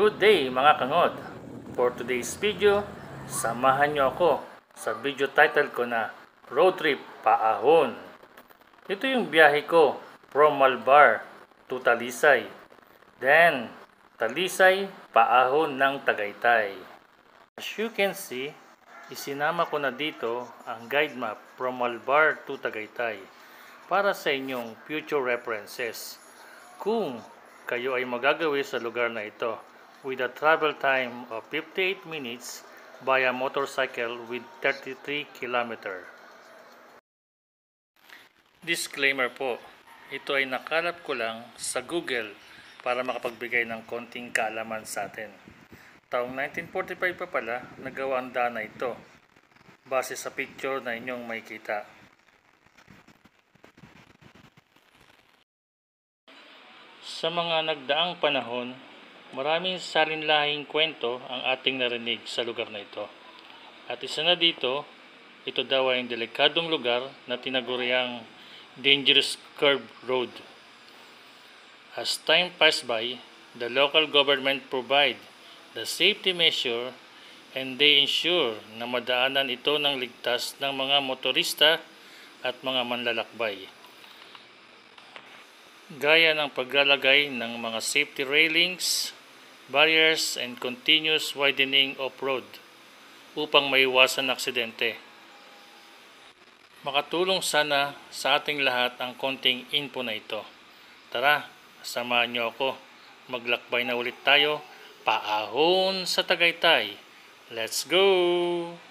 Good day mga kangod! For today's video, samahan nyo ako sa video title ko na Road Trip Paahon. Ito yung biyahe ko from Malbar to Talisay. Then, Talisay, Paahon ng Tagaytay. As you can see, isinama ko na dito ang guide map from Malbar to Tagaytay para sa inyong future references. Kung kayo ay magagawi sa lugar na ito with a travel time of 58 minutes via motorcycle with 33 km. Disclaimer po, ito ay nakalap ko lang sa Google para makapagbigay ng konting kaalaman sa atin. Taong 1945 pa pala nagawa ang daan na ito base sa picture na inyong makikita. Sa mga nagdaang panahon, maraming salinlahing kwento ang ating narinig sa lugar na ito. At isa na dito, ito daw ay ang delikadong lugar na tinaguriang dangerous curve road. As time passed by, the local government provide the safety measure and they ensure na madaanan ito ng ligtas ng mga motorista at mga manlalakbay. Gaya ng paglalagay ng mga safety railings, barriers, and continuous widening off-road upang maiwasan aksidente. Makatulong sana sa ating lahat ang konting info na ito. Tara, samahan niyo ako. Maglakbay na ulit tayo. Paahon sa Tagaytay. Let's go!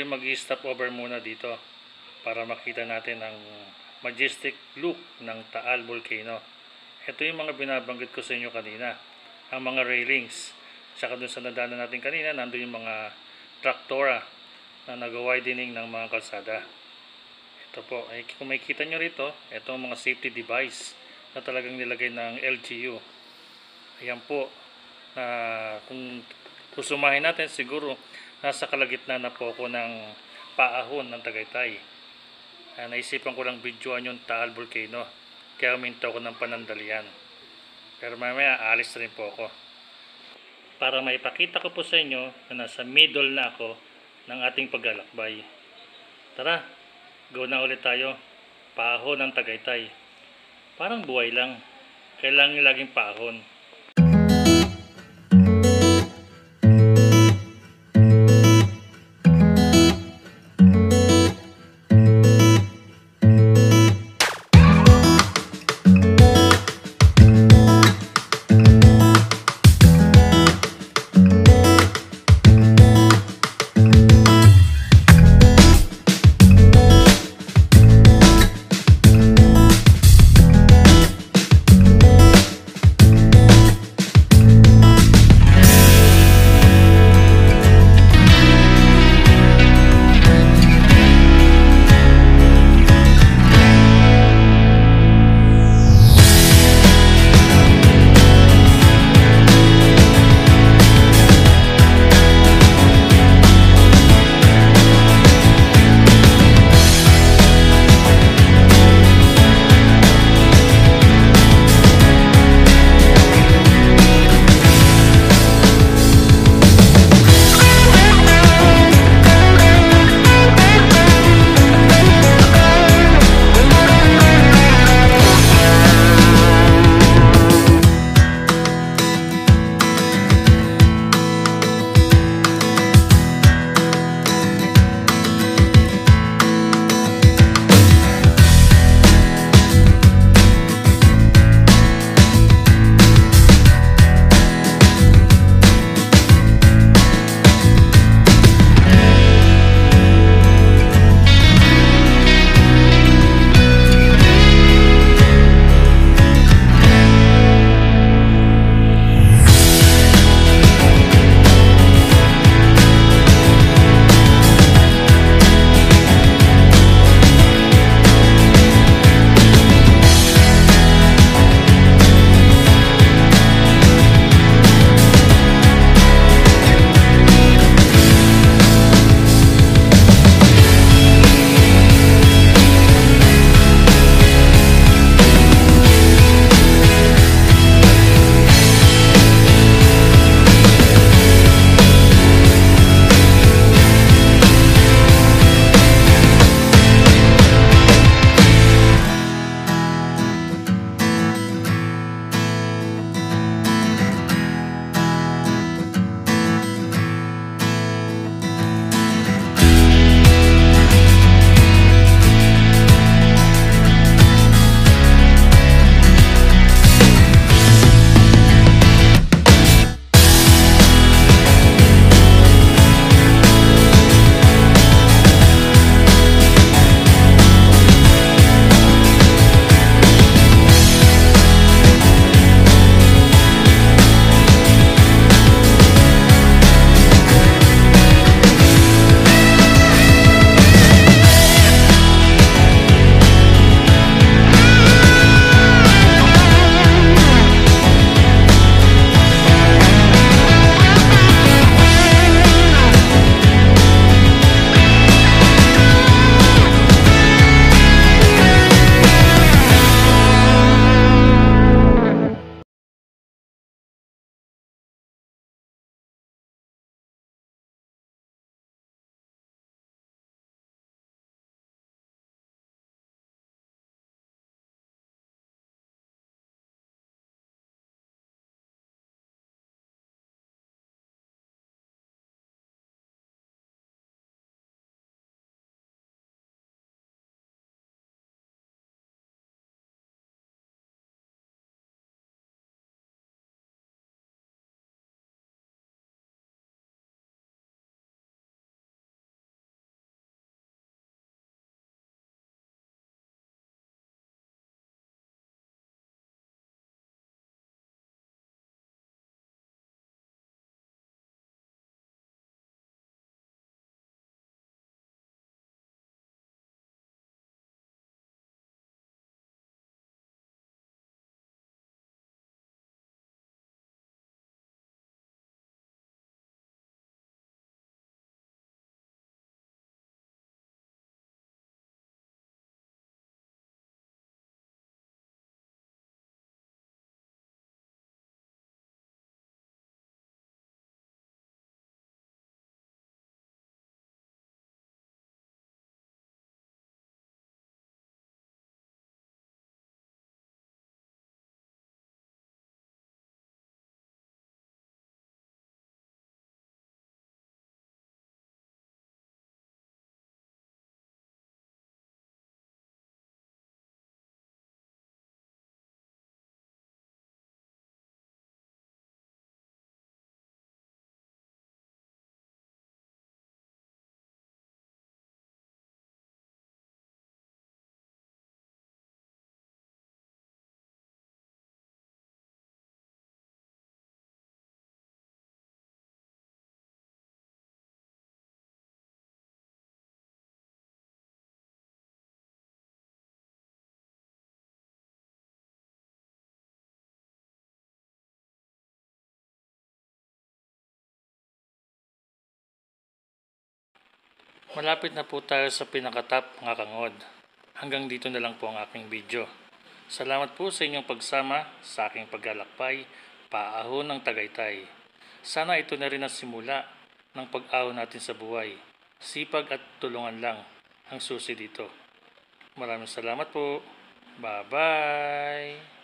tayo mag-stop over muna dito para makita natin ang majestic look ng Taal Volcano. Ito yung mga binabanggit ko sa inyo kanina, ang mga railings. Saka dun sa nadaanan natin kanina, nandun yung mga traktora na nag-widening ng mga kalsada. Ito po, ay kung makikita nyo rito, ito ang mga safety device na talagang nilagay ng LGU. Ayan po, kung susumahin natin, siguro nasa kalagitnaan na po ako ng paahon ng Tagaytay. Naisipan ko lang videoan yung Taal Volcano, kaya huminto ako ng panandalian. Pero mamaya alis rin po ako para maipakita ko po sa inyo na nasa middle na ako ng ating paglalakbay. Tara, go na ulit tayo. Paahon ng Tagaytay. Parang buhay lang, kailangan laging paahon. Malapit na po tayo sa pinakatap mga kangod. Hanggang dito na lang po ang aking video. Salamat po sa inyong pagsama sa aking paglalakbay, paahon ng Tagaytay. Sana ito na rin ang simula ng pag-ahon natin sa buhay. Sipag at tulungan lang ang susi dito. Maraming salamat po. Bye-bye!